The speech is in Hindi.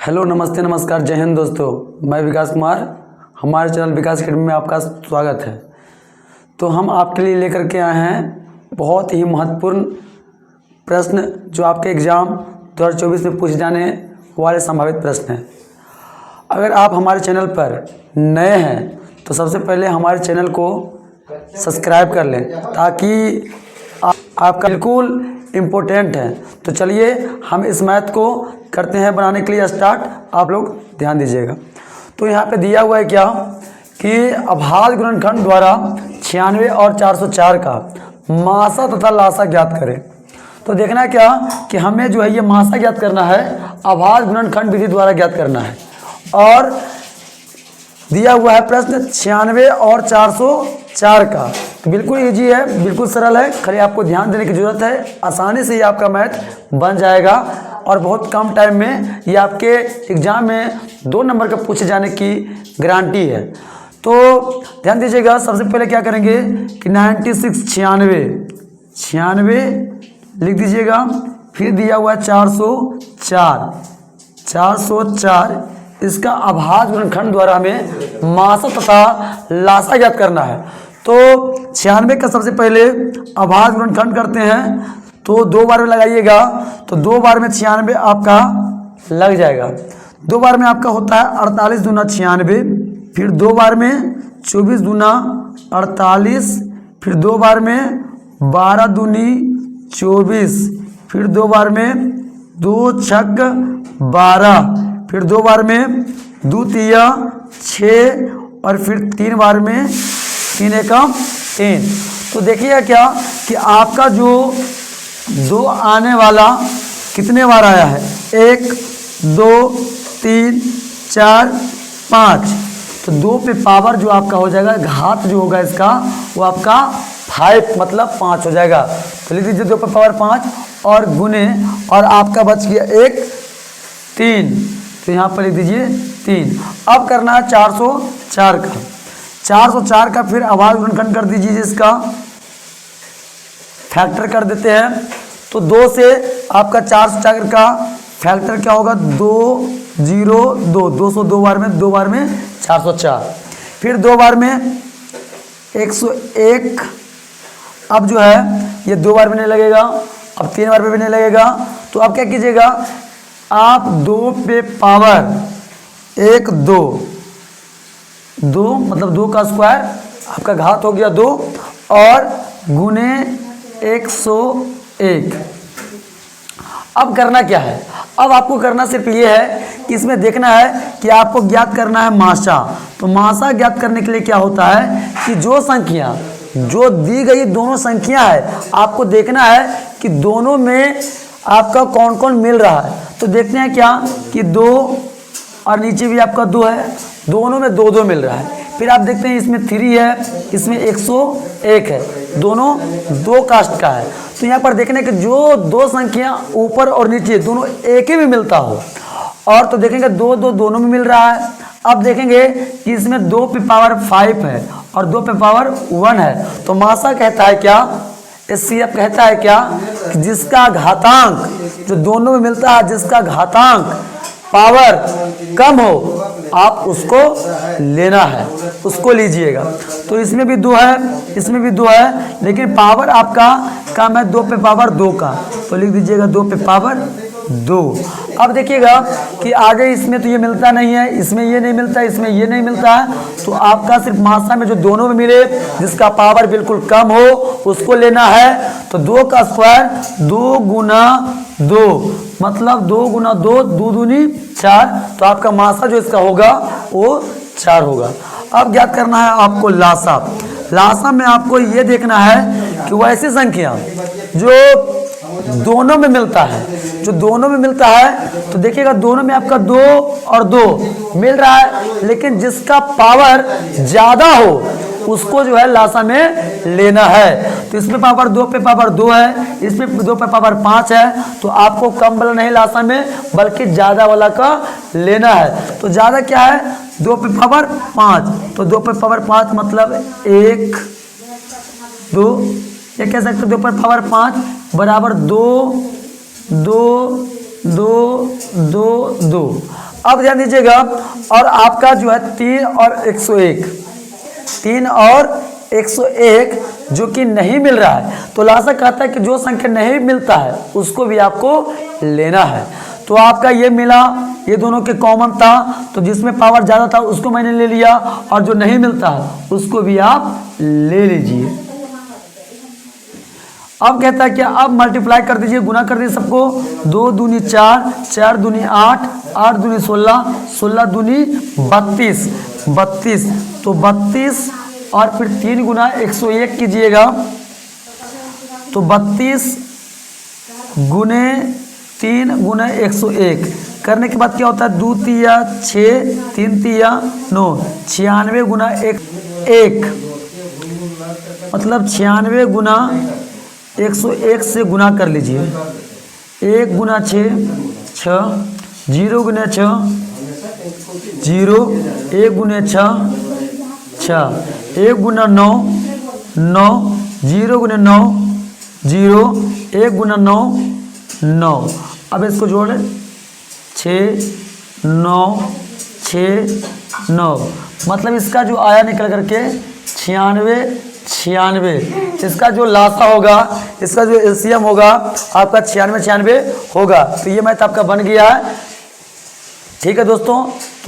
हेलो, नमस्ते, नमस्कार, जय हिंद दोस्तों। मैं विकास कुमार, हमारे चैनल विकास अकेडमी में आपका स्वागत है। तो हम आपके लिए लेकर के आए हैं बहुत ही महत्वपूर्ण प्रश्न जो आपके एग्ज़ाम 2024 में पूछे जाने वाले संभावित प्रश्न हैं। अगर आप हमारे चैनल पर नए हैं तो सबसे पहले हमारे चैनल को सब्सक्राइब कर लें ताकि आपका बिल्कुल इम्पोर्टेंट है। तो चलिए हम इस मैथ को करते हैं बनाने के लिए स्टार्ट। आप लोग ध्यान दीजिएगा। तो यहाँ पे दिया हुआ है क्या कि अभाज्य गुणनखंड द्वारा 96 और 404 का मासा तथा लासा ज्ञात करें। तो देखना है क्या कि हमें जो है ये मासा ज्ञात करना है, अभाज्य गुणनखंड विधि द्वारा ज्ञात करना है। और दिया हुआ है प्रश्न 96 और 404 का। तो बिल्कुल इजी है, बिल्कुल सरल है, खाली आपको ध्यान देने की ज़रूरत है। आसानी से ये आपका मैथ बन जाएगा और बहुत कम टाइम में ये आपके एग्ज़ाम में 2 नंबर का पूछे जाने की गारंटी है। तो ध्यान दीजिएगा। सबसे पहले क्या करेंगे कि 96 लिख दीजिएगा। फिर दिया हुआ है 404 इसका अभाज्य गुणनखंड द्वारा हमें मासा तथा लासा ज्ञात करना है। तो 96 का सबसे पहले अभाज्य गुणनखंड करते हैं। तो 2 बार में लगाइएगा, तो 2 बार में 96 आपका लग जाएगा। 2 बार में आपका होता है 48 दूना 96, फिर 2 बार में 24 दूना 48, फिर 2 बार में 12 दूनी 24, फिर 2 बार में 2 छक 12, फिर 2 बार में 2 तिया 6 और फिर 3 बार में 3 एकम 3। तो देखिए क्या कि आपका जो 2 आने वाला कितने बार आया है, 1 2 3 4 5। तो 2 पे पावर जो आपका हो जाएगा, घात जो होगा इसका वो आपका 5 मतलब 5 हो जाएगा। तो लिख दीजिए 2 पे पावर 5 और गुने, और आपका बच गया 1 3। तो यहाँ पर लिख दीजिए 3। अब करना है 404 का। 404 का फिर अभाज्य गुणनखंड कर दीजिए, इसका फैक्टर कर देते हैं। तो 2 से आपका 404 का फैक्टर क्या होगा, 202, 202 बार में 2 बार में 404, फिर 2 बार में 101। अब जो है ये 2 बार में नहीं लगेगा, अब 3 बार में भी नहीं लगेगा। तो अब क्या कीजिएगा, आप 2 पे पावर 1 2 मतलब 2 का स्क्वायर आपका घात हो गया 2 और गुने 101। अब करना क्या है, अब आपको करना सिर्फ ये है कि इसमें देखना है कि आपको ज्ञात करना है मासा। तो मासा ज्ञात करने के लिए क्या होता है कि जो संख्या जो दी गई दोनों संख्या है, आपको देखना है कि दोनों में आपका कौन कौन मिल रहा है। तो देखते हैं क्या कि 2 और नीचे भी आपका 2 है, दोनों में 2 2 मिल रहा है। फिर आप देखते हैं इसमें 3 है, इसमें 101 है, दोनों 2 कास्ट का है। तो यहाँ पर देखने कि जो 2 संख्या ऊपर और नीचे दोनों एक ही में मिलता हो, और तो देखेंगे 2 2 दोनों में मिल रहा है। अब देखेंगे कि इसमें 2 पे पावर 5 है और 2 पे पावर 1 है। तो मासा कहता है क्या, एचसीएफ कहता है क्या कि जिसका घातांक जो दोनों में मिलता है, जिसका घातांक पावर कम हो आप उसको लेना है, उसको लीजिएगा। तो इसमें भी 2 है, इसमें भी 2 है, लेकिन पावर आपका कम है 2 पे पावर 2 का। तो लिख दीजिएगा 2 पे पावर 2। अब देखिएगा कि आगे इसमें तो ये मिलता नहीं है, इसमें ये नहीं मिलता, इसमें ये नहीं मिलता है। तो आपका सिर्फ मासा में जो दोनों में मिले, जिसका पावर बिल्कुल कम हो उसको लेना है। तो 2 का स्क्वायर 2 गुना 2 मतलब 2 गुना 2 2 दूनी 4। तो आपका मासा जो इसका होगा वो 4 होगा। अब ज्ञात करना है आपको लासा। लासा में आपको ये देखना है कि वैसी संख्या जो दोनों में मिलता है, जो दोनों में मिलता है। तो देखिएगा दोनों में आपका 2 और 2 मिल रहा है, लेकिन जिसका पावर ज़्यादा हो उसको जो है लासा में लेना है। तो इसमें पावर 2 पे पावर 2 है, इसमें 2 पे पावर 5 है। तो आपको कम वाला नहीं लासा में बल्कि ज़्यादा वाला का लेना है। तो ज़्यादा क्या है, 2 पे पावर 5। तो 2 पे पावर 5 मतलब 1 2, ये कह सकते 2 पे पावर 5 बराबर 2 2 2 2 2। अब ध्यान दीजिएगा, और आपका जो है 3 और 101, 3 और 101 जो कि नहीं मिल रहा है, तो लासा कहता है कि जो संख्या नहीं मिलता है उसको भी आपको लेना है। तो आपका ये मिला, ये दोनों के कॉमन था, तो जिसमें पावर ज़्यादा था उसको मैंने ले लिया, और जो नहीं मिलता है उसको भी आप ले लीजिए। अब कहता है कि अब मल्टीप्लाई कर दीजिए, गुना कर दीजिए सबको। 2 दूनी 4, 4 दूनी 8, 8 दूनी 16, 16 दूनी 32, 32, तो 32 और फिर 3 गुना 101 कीजिएगा, तो 32 गुने 3 गुने 101 करने के बाद क्या होता है, 2 तिया 6, 3 तिया 9, 96 गुना 1, मतलब 96 गुना 101 से गुना कर लीजिए। 1 गुना 6, 6, 0 गुने 6, 0, 1 गुने 6, 6, 1 गुना 9, 9, 0 गुने 9, 0, 1 गुना 9, 9। अब इसको जोड़े, 6, 9, 6, 9, मतलब इसका जो आया निकल करके 96, 96। इसका जो लासा होगा, इसका जो एलसीएम होगा आपका 96, 96 होगा। तो ये मैथ आपका बन गया है। ठीक है दोस्तों। तो